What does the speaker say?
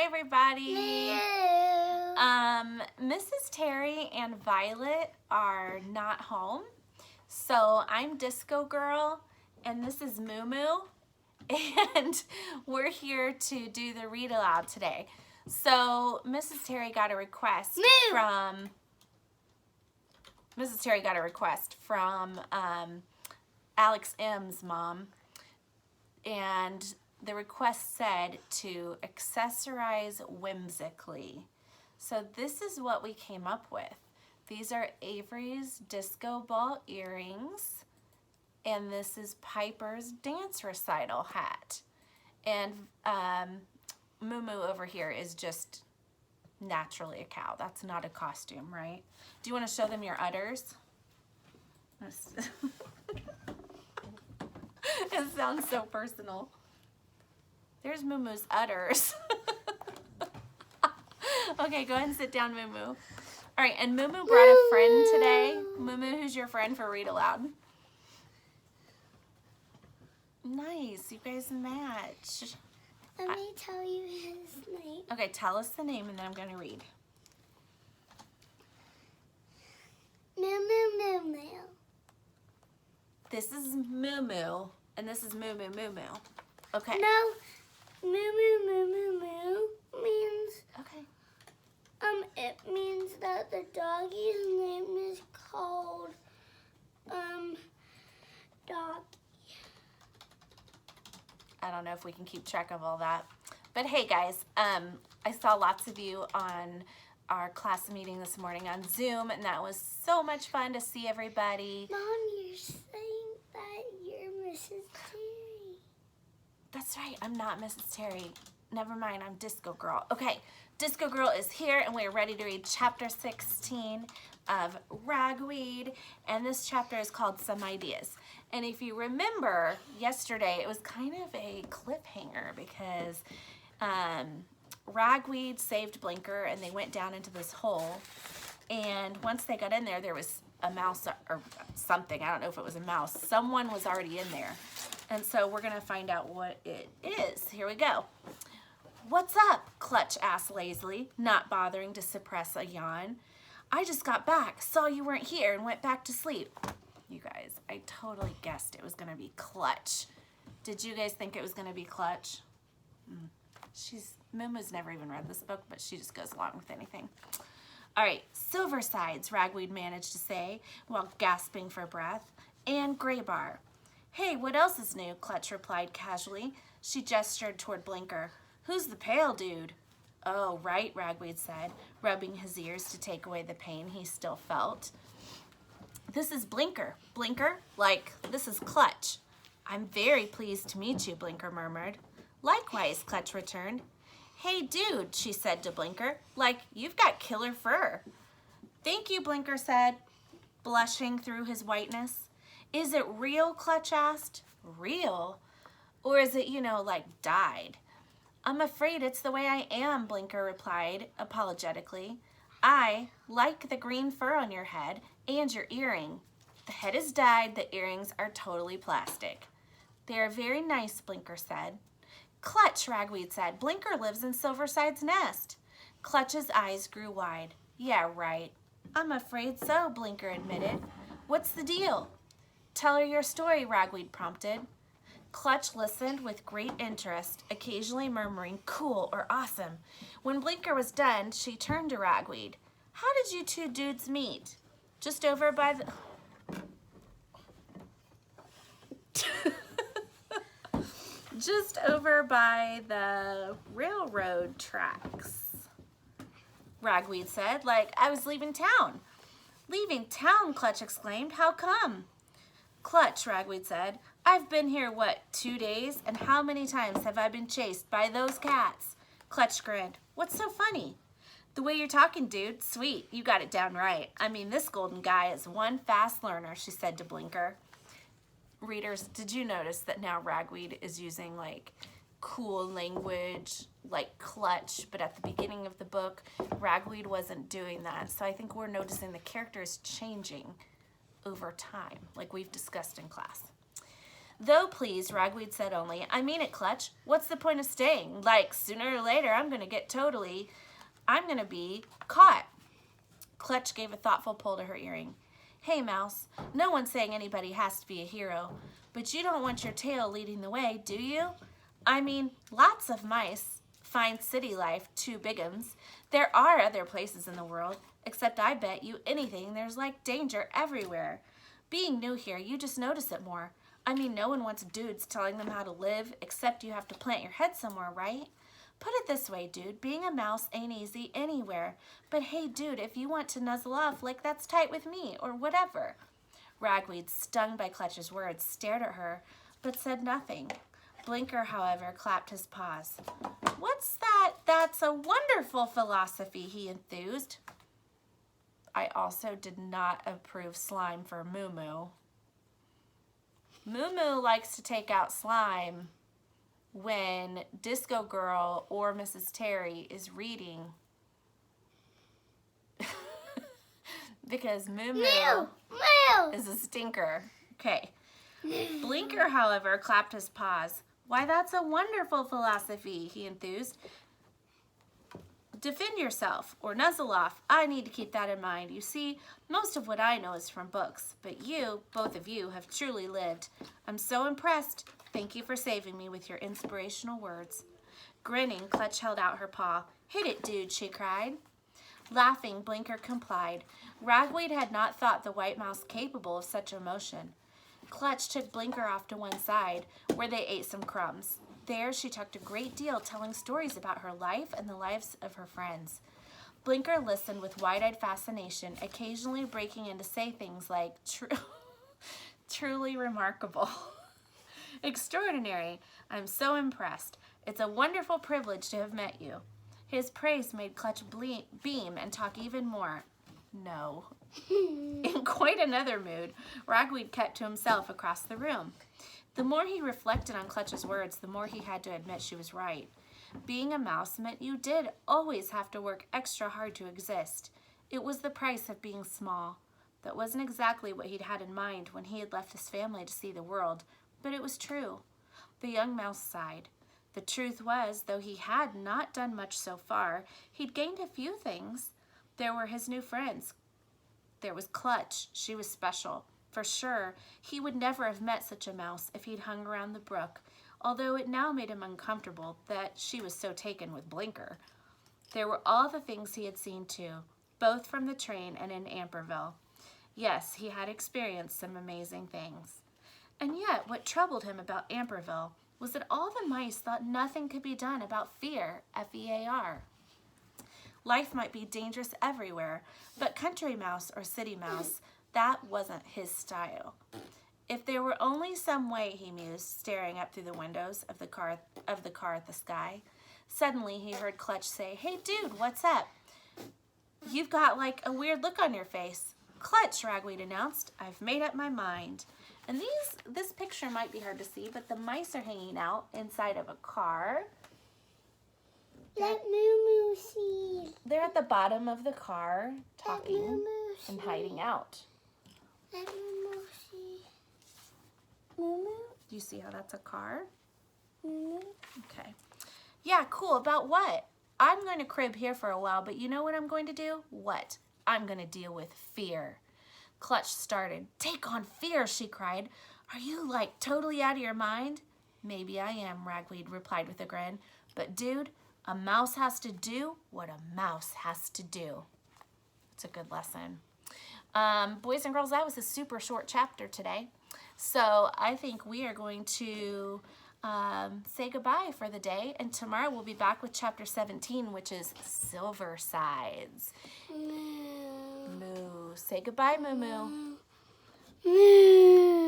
Hi, everybody. Mrs. Terry and Violet are not home, so I'm Disco Girl, and this is Moo Moo, and we're here to do the read aloud today. So Mrs. Terry got a request from Alex M's mom, and the request said to accessorize whimsically. So this is what we came up with. These are Avery's disco ball earrings, and this is Piper's dance recital hat. And Moo Moo over here is just naturally a cow. That's not a costume, right? Do you want to show them your udders? It sounds so personal. There's Moo Moo's udders. Okay, go ahead and sit down, Moo Moo. All right, and Moo Moo brought a friend today. Moo Moo, who's your friend for Read Aloud? Nice, you guys match. Let me tell you his name. Okay, tell us the name and then I'm going to read. Moo Moo Moo Moo. This is Moo Moo, and this is Moo Moo Moo Moo. Okay. No, Moo Moo Moo Moo Moo means, Okay. it means that the doggy's name is called, Doggy. I don't know if we can keep track of all that. But hey guys, I saw lots of you on our class meeting this morning on Zoom, and that was so much fun to see everybody. Mom, you're saying that you're Mrs. Terry. That's right, I'm not Mrs. Terry. Never mind, I'm Disco Girl. Okay, Disco Girl is here, and we're ready to read chapter 16 of Ragweed, and this chapter is called Some Ideas. And if you remember, yesterday it was kind of a cliffhanger because Ragweed saved Blinker, and they went down into this hole, and once they got in there, there was a mouse or something. I don't know if it was a mouse. Someone was already in there. And so we're going to find out what it is. Here we go. "What's up?" Clutch asked lazily, not bothering to suppress a yawn. "I just got back, saw you weren't here, and went back to sleep." You guys, I totally guessed it was going to be Clutch. Did you guys think it was going to be Clutch? Moo Moo's never even read this book, but she just goes along with anything. "All right, Silversides," Ragweed managed to say while gasping for breath, "and Graybar." "Hey, what else is new?" Clutch replied casually. She gestured toward Blinker. "Who's the pale dude?" "Oh, right," Ragweed said, rubbing his ears to take away the pain he still felt. "This is Blinker." "Blinker? Like, this is Clutch." "I'm very pleased to meet you," Blinker murmured. "Likewise," Clutch returned. "Hey, dude," she said to Blinker, "like, you've got killer fur." "Thank you," Blinker said, blushing through his whiteness. "Is it real?" Clutch asked. "Real? Or is it, like dyed?" "I'm afraid it's the way I am," Blinker replied apologetically. "I like the green fur on your head and your earring. The head is dyed, the earrings are totally plastic." "They are very nice," Blinker said. "Clutch," Ragweed said. "Blinker lives in Silverside's nest." Clutch's eyes grew wide. "Yeah, right. I'm afraid so," Blinker admitted. "What's the deal?" "Tell her your story," Ragweed prompted. Clutch listened with great interest, occasionally murmuring "cool" or "awesome." When Blinker was done, she turned to Ragweed. "How did you two dudes meet?" "Just over by the..." "Just over by the railroad tracks," Ragweed said, "like I was leaving town." "Leaving town?" Clutch exclaimed. "How come?" "Clutch," Ragweed said, "I've been here, 2 days? And how many times have I been chased by those cats?" Clutch grinned. "What's so funny?" "The way you're talking, dude. Sweet, you got it down right. I mean, this golden guy is one fast learner," she said to Blinker. Readers, did you notice that now Ragweed is using like cool language like Clutch, but at the beginning of the book, Ragweed wasn't doing that. So I think we're noticing the character is changing over time, like we've discussed in class. Though please, Ragweed said only, I mean it, Clutch. What's the point of staying? Like, sooner or later, I'm going to be caught. Clutch gave a thoughtful pull to her earring. Hey, Mouse, no one's saying anybody has to be a hero, but you don't want your tail leading the way, do you? I mean, lots of mice find city life too bigums. There are other places in the world, except I bet you anything there's like danger everywhere. Being new here, you just notice it more. I mean, no one wants dudes telling them how to live, except you have to plant your head somewhere, right? Put it this way, dude, being a mouse ain't easy anywhere. But hey, dude, if you want to nuzzle off, like that's tight with me, or whatever. Ragweed, stung by Clutch's words, stared at her, but said nothing. Blinker, however, clapped his paws. What's that? That's a wonderful philosophy, he enthused. I also did not approve slime for Moo Moo. Moo Moo likes to take out slime when Disco Girl or Mrs. Terry is reading. Because Moo Moo is a stinker. Okay. Blinker, however, clapped his paws. Why, that's a wonderful philosophy, he enthused. Defend yourself or nuzzle off. I need to keep that in mind. You see, most of what I know is from books, but you, both of you, have truly lived. I'm so impressed. Thank you for saving me with your inspirational words. Grinning, Clutch held out her paw. Hit it, dude, she cried. Laughing, Blinker complied. Ragweed had not thought the white mouse capable of such emotion. Clutch took Blinker off to one side, where they ate some crumbs. There she talked a great deal, telling stories about her life and the lives of her friends. Blinker listened with wide-eyed fascination, occasionally breaking in to say things like, truly remarkable. Extraordinary. I'm so impressed. It's a wonderful privilege to have met you. His praise made Clutch beam and talk even more. No. In quite another mood, Ragweed kept to himself across the room. The more he reflected on Clutch's words, the more he had to admit she was right. Being a mouse meant you did always have to work extra hard to exist. It was the price of being small. That wasn't exactly what he'd had in mind when he had left his family to see the world, but it was true. The young mouse sighed. The truth was, though he had not done much so far, he'd gained a few things. There were his new friends. There was Clutch. She was special. For sure, he would never have met such a mouse if he'd hung around the brook, although it now made him uncomfortable that she was so taken with Blinker. There were all the things he had seen too, both from the train and in Amberville. Yes, he had experienced some amazing things. And yet, what troubled him about Amberville was that all the mice thought nothing could be done about fear, F-E-A-R. Life might be dangerous everywhere, but country mouse or city mouse, that wasn't his style. If there were only some way, he mused, staring up through the windows of the car at the sky. Suddenly, he heard Clutch say, Hey, dude, what's up? You've got, like, a weird look on your face. Clutch, Ragweed announced. I've made up my mind. And this picture might be hard to see, but the mice are hanging out inside of a car. Let Moo Moo see. They're at the bottom of the car, talking and hiding out. Let Moo Moo see. Moo Moo? Do you see how that's a car? Moo Moo? Okay. Yeah, cool. About what? I'm going to crib here for a while, but you know what I'm going to do? What? I'm going to deal with fear. Clutch started. Take on fear, she cried. Are you, like, totally out of your mind? Maybe I am, Ragweed replied with a grin. But, dude, a mouse has to do what a mouse has to do. It's a good lesson. Boys and girls, that was a super short chapter today. So I think we are going to say goodbye for the day. And tomorrow we'll be back with chapter 17, which is Silver Sides. Moo. Moo. Say goodbye, Moo Moo. Moo.